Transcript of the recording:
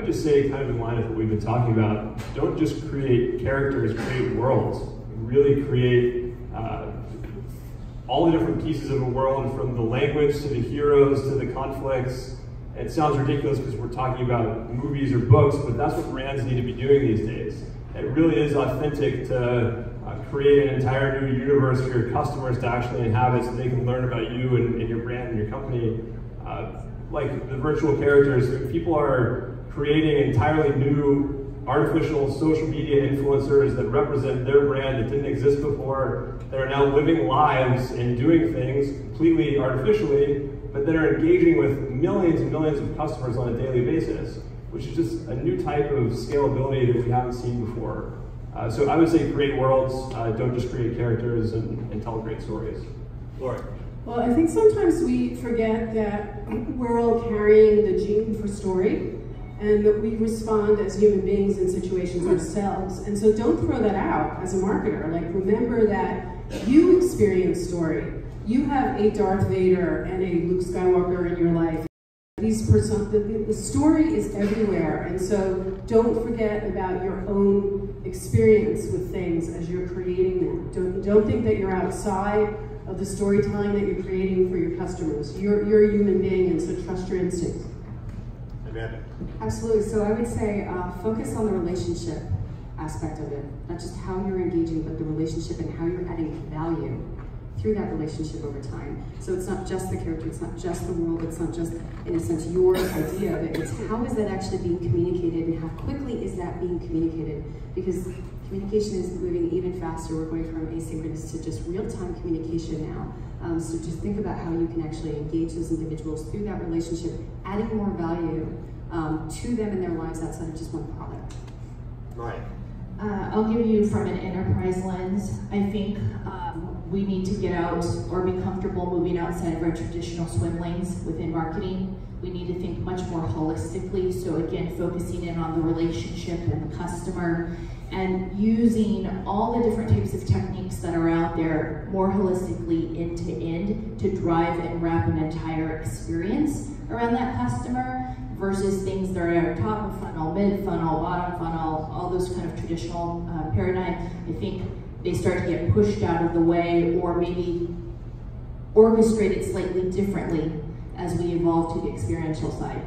would just say, kind of in line with what we've been talking about, don't just create characters, create worlds. Really create all the different pieces of a world, from the language to the heroes to the conflicts. It sounds ridiculous because we're talking about movies or books, but that's what brands need to be doing these days. It really is authentic to create an entire new universe for your customers to actually inhabit, so they can learn about you and your brand and your company. Like the virtual characters, people are creating entirely new artificial social media influencers that represent their brand that didn't exist before, that are now living lives and doing things completely artificially, but that are engaging with millions and millions of customers on a daily basis, which is just a new type of scalability that we haven't seen before. So I would say create worlds, don't just create characters and tell great stories. Lori. Well, I think sometimes we forget that we're all carrying the gene for story, and that we respond as human beings in situations ourselves. And so don't throw that out as a marketer. Like, remember that you experience story. You have a Darth Vader and a Luke Skywalker in your life. The story is everywhere, and so don't forget about your own experience with things as you're creating them. Don't think that you're outside of the storytelling that you're creating for your customers. You're a human being, and so trust your instincts. Amanda. Absolutely. So I would say focus on the relationship aspect of it, not just how you're engaging, but the relationship and how you're adding value through that relationship over time. So it's not just the character, it's not just the world, it's not just, in a sense, your idea of it. It's how is that actually being communicated, and how quickly is that being communicated? Because communication is moving even faster. We're going from asynchronous to just real-time communication now. So just think about how you can actually engage those individuals through that relationship, adding more value to them in their lives outside of just one product. Right. I'll give you from an enterprise lens. I think we need to get out or be comfortable moving outside of our traditional swim lanes within marketing. We need to think much more holistically. So again, focusing in on the relationship and the customer, and using all the different types of techniques that are out there more holistically end to end to drive and wrap an entire experience around that customer, versus things that are top of funnel, mid funnel, bottom funnel, all those kind of traditional paradigm. I think they start to get pushed out of the way, or maybe orchestrated slightly differently as we evolve to the experiential side.